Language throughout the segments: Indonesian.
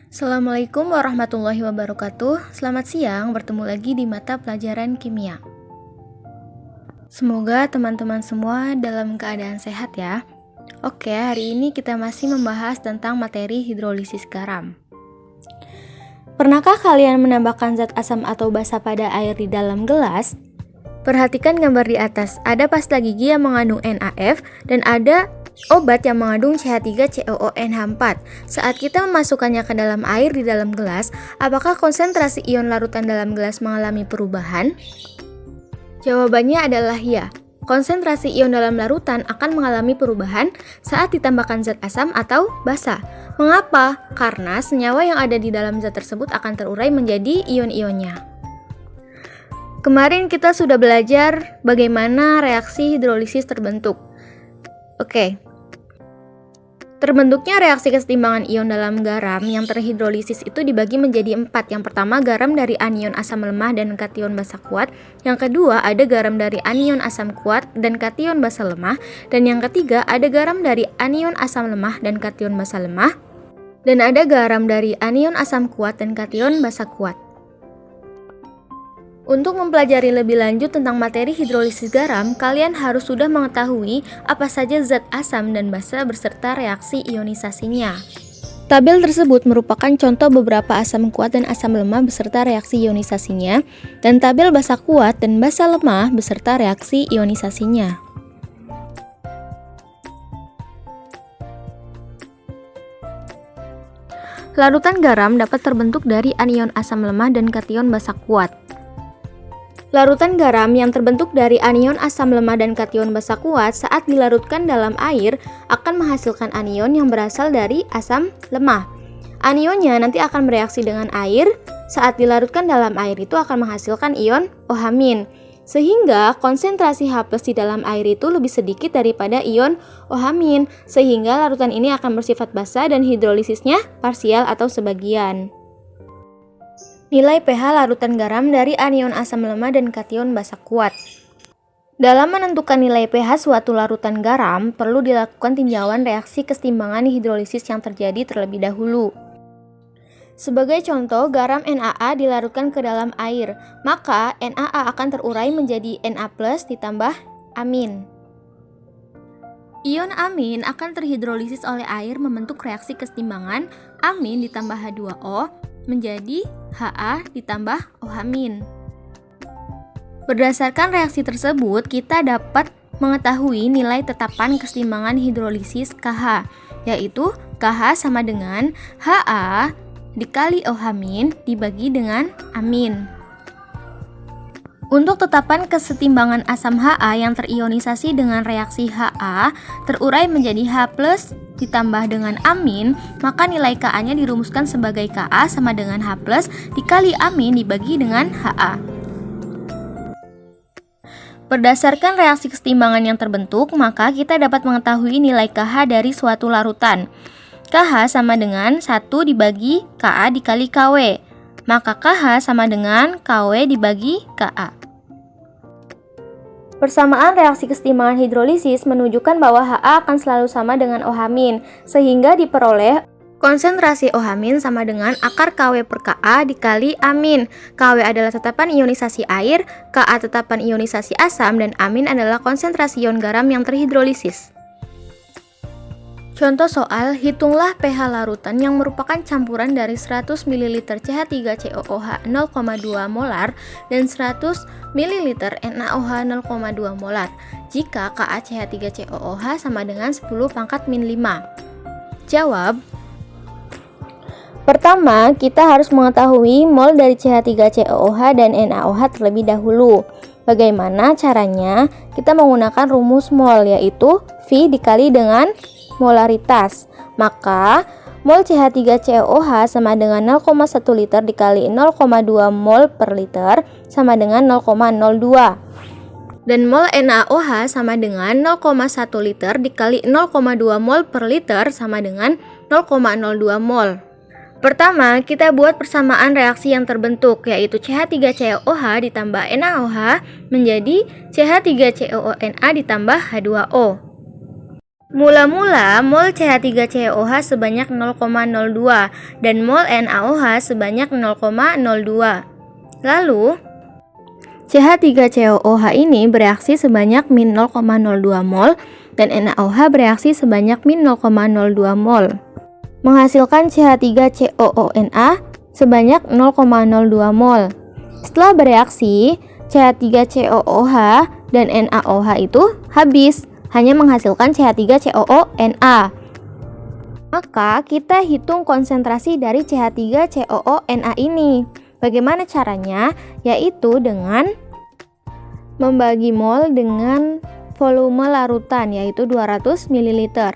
Assalamualaikum warahmatullahi wabarakatuh. Selamat siang, bertemu lagi di mata pelajaran kimia. Semoga teman-teman semua dalam keadaan sehat ya. Oke, hari ini kita masih membahas tentang materi hidrolisis garam. Pernahkah kalian menambahkan zat asam atau basa pada air di dalam gelas? Perhatikan gambar di atas, ada pasta gigi yang mengandung NaF dan ada obat yang mengandung CH3COONH4. Saat kita memasukkannya ke dalam air di dalam gelas, apakah konsentrasi ion larutan dalam gelas mengalami perubahan? Jawabannya adalah ya. Konsentrasi ion dalam larutan akan mengalami perubahan saat ditambahkan zat asam atau basa. Mengapa? Karena senyawa yang ada di dalam zat tersebut akan terurai menjadi ion-ionnya. Kemarin kita sudah belajar bagaimana reaksi hidrolisis terbentuk. Oke. Terbentuknya reaksi kesetimbangan ion dalam garam yang terhidrolisis itu dibagi menjadi 4. Yang pertama, garam dari anion asam lemah dan kation basa kuat. Yang kedua, ada garam dari anion asam kuat dan kation basa lemah. Dan yang ketiga, ada garam dari anion asam lemah dan kation basa lemah. Dan ada garam dari anion asam kuat dan kation basa kuat. Untuk mempelajari lebih lanjut tentang materi hidrolisis garam, kalian harus sudah mengetahui apa saja zat asam dan basa beserta reaksi ionisasinya. Tabel tersebut merupakan contoh beberapa asam kuat dan asam lemah beserta reaksi ionisasinya, dan tabel basa kuat dan basa lemah beserta reaksi ionisasinya. Larutan garam dapat terbentuk dari anion asam lemah dan kation basa kuat. Larutan garam yang terbentuk dari anion asam lemah dan kation basa kuat saat dilarutkan dalam air akan menghasilkan anion yang berasal dari asam lemah. Anionnya nanti akan bereaksi dengan air, saat dilarutkan dalam air itu akan menghasilkan ion OH-, sehingga konsentrasi H+ di dalam air itu lebih sedikit daripada ion OH-, sehingga larutan ini akan bersifat basa dan hidrolisisnya parsial atau sebagian. Nilai pH larutan garam dari anion asam lemah dan kation basa kuat. Dalam menentukan nilai pH suatu larutan garam, perlu dilakukan tinjauan reaksi kesetimbangan hidrolisis yang terjadi terlebih dahulu. Sebagai contoh, garam NaA dilarutkan ke dalam air, maka NaA akan terurai menjadi Na+ ditambah amin. Ion amin akan terhidrolisis oleh air membentuk reaksi kesetimbangan amin ditambah H2O menjadi Ha ditambah OH-. Berdasarkan reaksi tersebut, kita dapat mengetahui nilai tetapan kesetimbangan hidrolisis KH, yaitu KH sama dengan Ha dikali OH- dibagi dengan amin. Untuk tetapan kesetimbangan asam Ha yang terionisasi dengan reaksi Ha terurai menjadi H+ ditambah dengan amin, maka nilai Ka-nya dirumuskan sebagai Ka sama dengan H+ dikali amin dibagi dengan Ha. Berdasarkan reaksi kesetimbangan yang terbentuk, maka kita dapat mengetahui nilai KH dari suatu larutan. KH sama dengan 1 dibagi Ka dikali Kw, maka KH sama dengan Kw dibagi Ka. Persamaan reaksi kesetimbangan hidrolisis menunjukkan bahwa Ha akan selalu sama dengan OH-, sehingga diperoleh konsentrasi OH- sama dengan akar Kw per Ka dikali amin. Kw adalah tetapan ionisasi air, Ka tetapan ionisasi asam, dan amin adalah konsentrasi ion garam yang terhidrolisis. Contoh soal, hitunglah pH larutan yang merupakan campuran dari 100 ml CH3COOH 0,2 molar dan 100 ml NaOH 0,2 molar jika KaCH3COOH sama dengan 10⁻⁵. Jawab. Pertama, kita harus mengetahui mol dari CH3COOH dan NaOH terlebih dahulu. Bagaimana caranya? Kita menggunakan rumus mol, yaitu V dikali dengan molaritas. Maka mol CH3COOH sama dengan 0,1 liter dikali 0,2 mol per liter sama dengan 0,02. Dan mol NaOH sama dengan 0,1 liter dikali 0,2 mol per liter sama dengan 0,02 mol. Pertama, kita buat persamaan reaksi yang terbentuk, yaitu CH3COOH ditambah NaOH menjadi CH3COONA ditambah H2O. Mula-mula mol CH3COH sebanyak 0,02 dan mol NaOH sebanyak 0,02. Lalu CH3COOH ini bereaksi sebanyak min 0,02 mol dan NaOH bereaksi sebanyak min 0,02 mol, menghasilkan CH3COONa sebanyak 0,02 mol. Setelah bereaksi, CH3COOH dan NaOH itu habis, hanya menghasilkan CH3COONa. Maka kita hitung konsentrasi dari CH3COONa ini. Bagaimana caranya? Yaitu dengan membagi mol dengan volume larutan, yaitu 200 ml.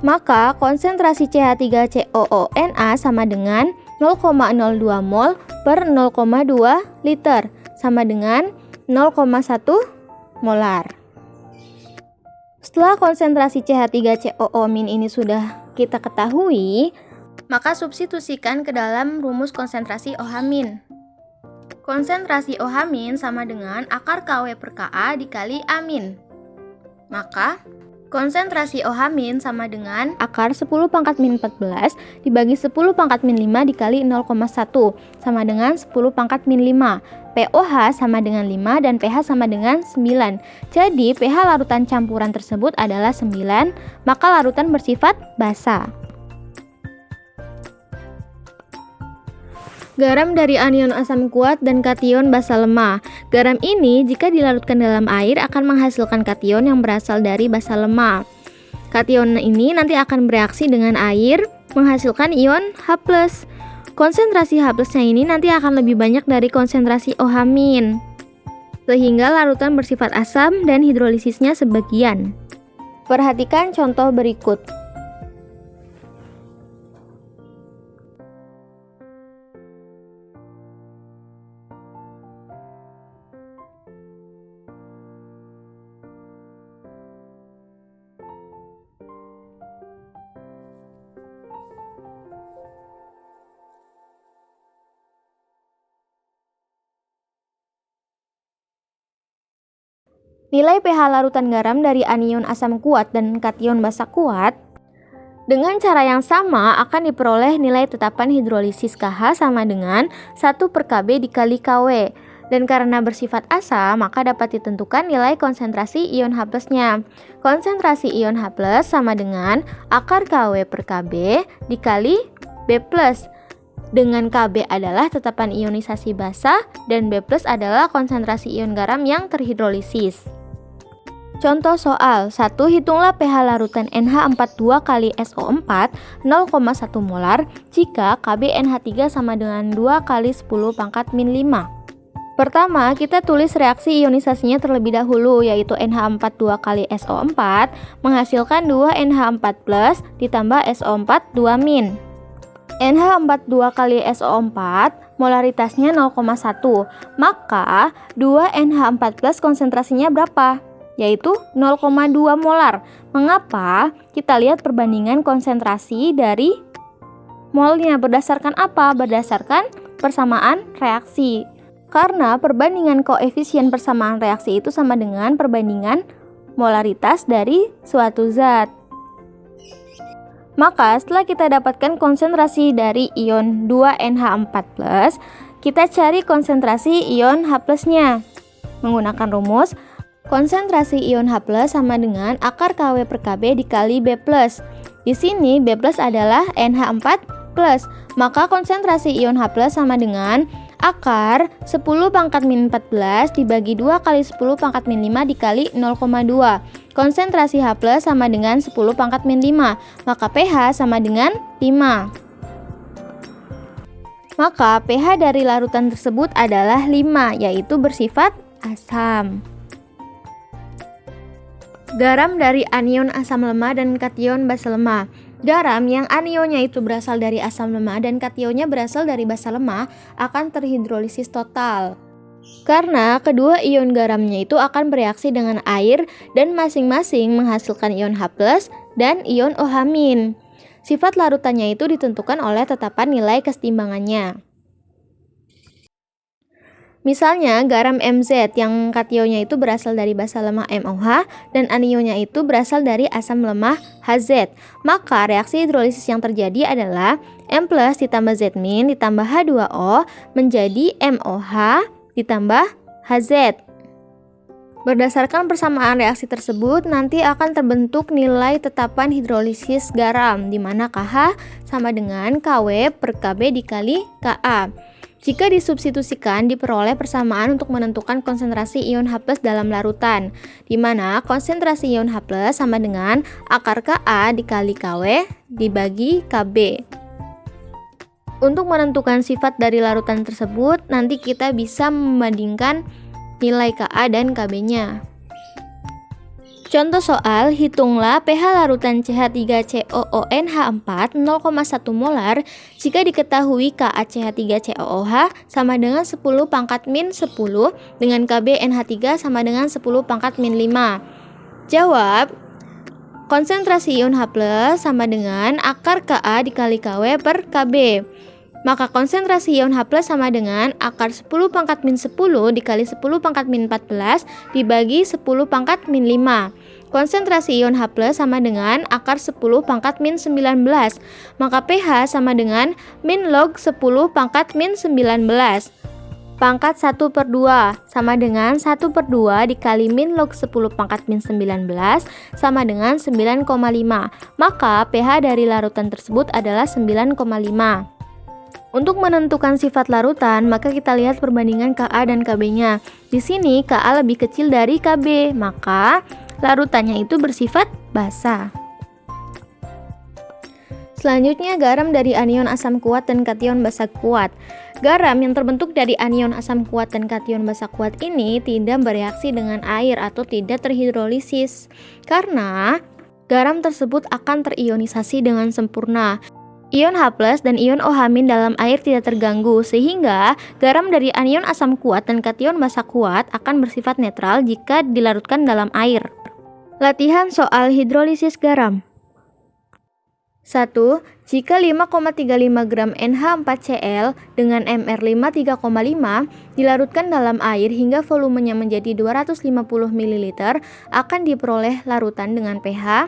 Maka konsentrasi CH3COONa sama dengan 0,02 mol per 0,2 liter, sama dengan 0,1 molar. Setelah konsentrasi CH3COO- ini sudah kita ketahui, maka substitusikan ke dalam rumus konsentrasi OH-. Konsentrasi OH- sama dengan akar KW per Ka dikali A-. Maka konsentrasi OH- sama dengan akar 10 pangkat min 14 dibagi 10 pangkat min 5 dikali 0,1 sama dengan 10 pangkat min 5. POH sama dengan 5 dan pH sama dengan 9. Jadi pH larutan campuran tersebut adalah 9, maka larutan bersifat basa. Garam dari anion asam kuat dan kation basa lemah. Garam ini jika dilarutkan dalam air akan menghasilkan kation yang berasal dari basa lemah. Kation ini nanti akan bereaksi dengan air menghasilkan ion H+. Konsentrasi H+-nya ini nanti akan lebih banyak dari konsentrasi OH-, sehingga larutan bersifat asam dan hidrolisisnya sebagian. Perhatikan contoh berikut. Nilai pH larutan garam dari anion asam kuat dan kation basa kuat dengan cara yang sama akan diperoleh nilai tetapan hidrolisis KH sama dengan 1/Kb dikali Kw. Dan karena bersifat asam, maka dapat ditentukan nilai konsentrasi ion H+-nya. Konsentrasi ion H+ sama dengan akar Kw per Kb dikali B+. Dengan Kb adalah tetapan ionisasi basa dan B+ adalah konsentrasi ion garam yang terhidrolisis. Contoh soal 1. Hitunglah pH larutan NH42 kali SO4 0,1 molar jika Kb NH3 sama dengan 2 kali 10 pangkat min 5. Pertama, kita tulis reaksi ionisasinya terlebih dahulu, yaitu NH42 kali SO4 menghasilkan 2 NH4+ ditambah SO4 2-. NH42 kali SO4 molaritasnya 0,1, maka 2 NH4+ konsentrasinya berapa? Yaitu 0,2 molar. Mengapa? Kita lihat perbandingan konsentrasi dari molnya. Berdasarkan apa? Berdasarkan persamaan reaksi. Karena perbandingan koefisien persamaan reaksi itu sama dengan perbandingan molaritas dari suatu zat. Maka setelah kita dapatkan konsentrasi dari ion 2NH4+, kita cari konsentrasi ion H+-nya. Menggunakan rumus konsentrasi ion H+ sama dengan akar Kw per Kb dikali B+. Di sini B+ adalah NH4+, maka konsentrasi ion H+ sama dengan akar 10 pangkat min 14 dibagi 2 kali 10 pangkat min 5 dikali 0,2. Konsentrasi H+ sama dengan 10 pangkat min 5, maka pH sama dengan 5. Maka pH dari larutan tersebut adalah 5, yaitu bersifat asam. Garam dari anion asam lemah dan kation basa lemah. Garam yang anionnya itu berasal dari asam lemah dan kationnya berasal dari basa lemah akan terhidrolisis total. Karena kedua ion garamnya itu akan bereaksi dengan air dan masing-masing menghasilkan ion H+ dan ion OH-. Sifat larutannya itu ditentukan oleh tetapan nilai kesetimbangannya. Misalnya garam MZ yang kationnya itu berasal dari basa lemah MOH dan anionnya itu berasal dari asam lemah HZ. Maka reaksi hidrolisis yang terjadi adalah M+ ditambah Z- ditambah H2O menjadi MOH ditambah HZ. Berdasarkan persamaan reaksi tersebut, nanti akan terbentuk nilai tetapan hidrolisis garam, di mana KH sama dengan KW per KB dikali KA. Jika disubstitusikan, diperoleh persamaan untuk menentukan konsentrasi ion H+ dalam larutan, di mana konsentrasi ion H+ sama dengan akar Ka dikali Kw dibagi Kb. Untuk menentukan sifat dari larutan tersebut, nanti kita bisa membandingkan nilai Ka dan Kb-nya. Contoh soal, hitunglah pH larutan CH3COONH4 0,1 molar jika diketahui KaCH3COOH sama dengan 10 pangkat min 10 dengan KbNH3 sama dengan 10 pangkat min 5. Jawab, konsentrasi ion H+ sama dengan akar Ka dikali Kw per Kb. Maka konsentrasi ion H+ sama dengan akar 10 pangkat min 10 dikali 10 pangkat min 14 dibagi 10 pangkat min 5. Konsentrasi ion H+ sama dengan akar 10 pangkat min 19. Maka pH sama dengan min log 10 pangkat min 19. Pangkat 1/2 sama dengan 1/2 dikali min log 10 pangkat min 19 sama dengan 9,5. Maka pH dari larutan tersebut adalah 9,5. Untuk menentukan sifat larutan, maka kita lihat perbandingan Ka dan Kb-nya. Di sini Ka lebih kecil dari Kb, maka larutannya itu bersifat basa. Selanjutnya, garam dari anion asam kuat dan kation basa kuat. Garam yang terbentuk dari anion asam kuat dan kation basa kuat ini tidak bereaksi dengan air atau tidak terhidrolisis, karena garam tersebut akan terionisasi dengan sempurna. Ion H+ dan ion OH- dalam air tidak terganggu, sehingga garam dari anion asam kuat dan kation basa kuat akan bersifat netral jika dilarutkan dalam air. Latihan soal hidrolisis garam. 1. Jika 5,35 gram NH4Cl dengan Mr 3,5 dilarutkan dalam air hingga volumenya menjadi 250 ml, akan diperoleh larutan dengan pH.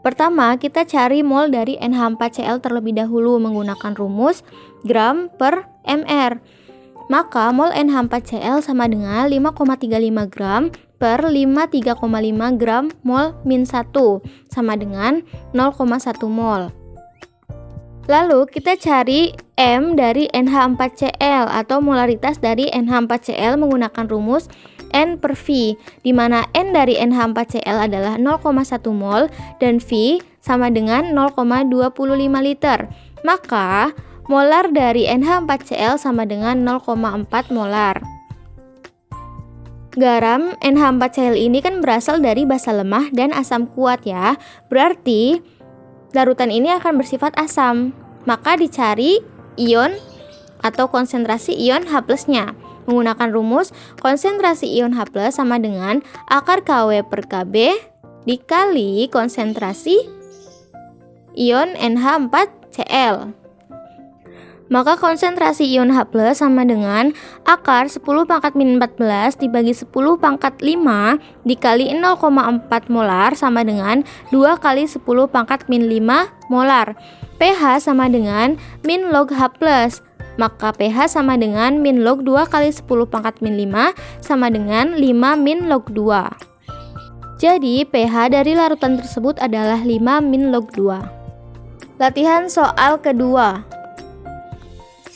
Pertama, kita cari mol dari NH4Cl terlebih dahulu menggunakan rumus gram per mr. Maka mol NH4Cl sama dengan 5,35 gram per 3,5 gram mol min 1 sama dengan 0,1 mol. Lalu kita cari M dari NH4Cl atau molaritas dari NH4Cl menggunakan rumus N per V, di mana N dari NH4Cl adalah 0,1 mol dan V sama dengan 0,25 liter. Maka molar dari NH4Cl sama dengan 0,4 molar. Garam NH4Cl ini kan berasal dari basa lemah dan asam kuat ya. Berarti larutan ini akan bersifat asam. Maka dicari ion atau konsentrasi ion H+-nya. Menggunakan rumus konsentrasi ion H+ sama dengan akar Kw per Kb dikali konsentrasi ion NH4Cl. Maka konsentrasi ion H+ sama dengan akar 10 pangkat min 14 dibagi 10 pangkat 5 dikali 0,4 molar sama dengan 2 kali 10 pangkat min 5 molar. pH sama dengan min log H+. Maka pH sama dengan min log 2 kali 10 pangkat min 5 sama dengan 5 min log 2. Jadi pH dari larutan tersebut adalah 5 min log 2. Latihan soal kedua.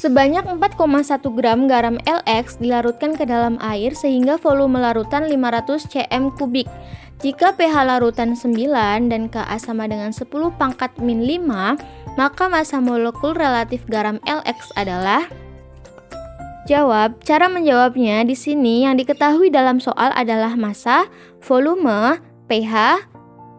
Sebanyak 4,1 gram garam LX dilarutkan ke dalam air sehingga volume larutan 500 cm kubik. Jika pH larutan 9 dan Ka sama dengan 10 pangkat min 5, maka massa molekul relatif garam LX adalah. Jawab, cara menjawabnya di sini yang diketahui dalam soal adalah massa, volume, pH,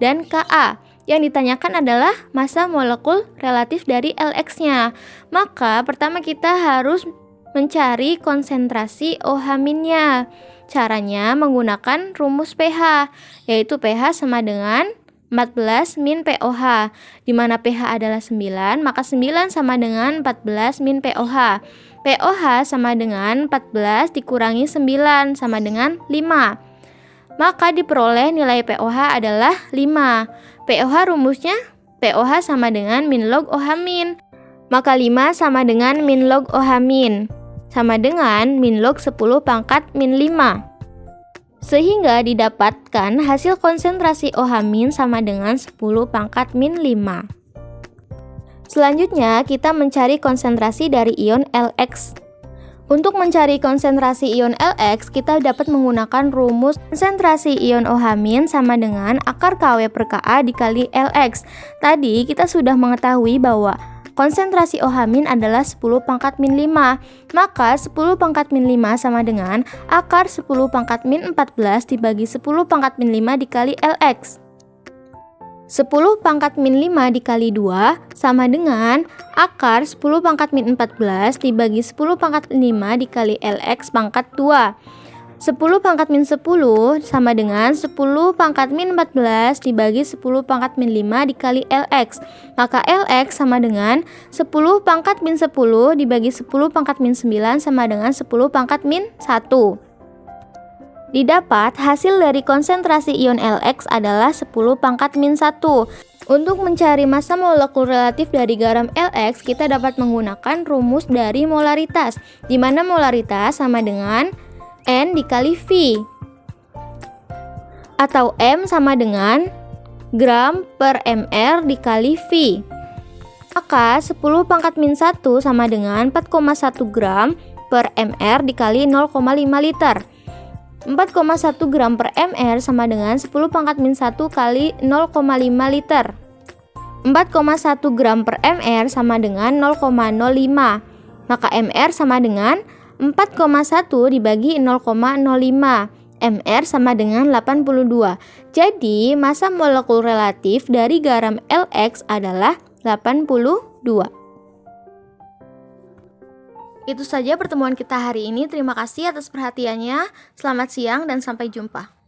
dan Ka. Yang ditanyakan adalah massa molekul relatif dari LX-nya. Maka pertama kita harus mencari konsentrasi OH-nya. Caranya menggunakan rumus pH, yaitu pH sama dengan 14 min pOH, di mana pH adalah 9, maka 9 sama dengan 14 min pOH. pOH sama dengan 14 dikurangi 9 sama dengan 5. Maka diperoleh nilai pOH adalah 5. pOH rumusnya pOH sama dengan min log OH min. Maka 5 sama dengan min log OH min, sama dengan min log 10 pangkat min 5. Sehingga didapatkan hasil konsentrasi OH- sama dengan 10 pangkat min 5. Selanjutnya kita mencari konsentrasi dari ion Lx. Untuk mencari konsentrasi ion Lx, kita dapat menggunakan rumus konsentrasi ion OH- sama dengan akar Kw per Ka dikali Lx. Tadi kita sudah mengetahui bahwa konsentrasi OH- adalah 10 pangkat min 5. Maka 10 pangkat min 5 sama dengan akar 10 pangkat min 14 dibagi 10 pangkat min 5 dikali Lx. 10 pangkat min 5 dikali 2 sama dengan akar 10 pangkat min 14 dibagi 10 pangkat min 5 dikali Lx pangkat 2. 10 pangkat min 10 sama dengan 10 pangkat min 14 dibagi 10 pangkat min 5 dikali Lx. Maka Lx sama dengan 10 pangkat min 10 dibagi 10 pangkat min 9 sama dengan 10 pangkat min 1. Didapat hasil dari konsentrasi ion Lx adalah 10 pangkat min 1. Untuk mencari massa molekul relatif dari garam Lx, kita dapat menggunakan rumus dari molaritas, di mana molaritas sama dengan N dikali V, atau M sama dengan gram per mR dikali V. Maka 10 pangkat min 1 sama dengan 4,1 gram per mR dikali 0,5 liter. 4,1 gram per mR sama dengan 10 pangkat min 1 kali 0,5 liter. 4,1 gram per mR sama dengan 0,05. Maka mR sama dengan 4,1 dibagi 0,05. mR sama dengan 82. Jadi, massa molekul relatif dari garam Lx adalah 82. Itu saja pertemuan kita hari ini. Terima kasih atas perhatiannya. Selamat siang dan sampai jumpa.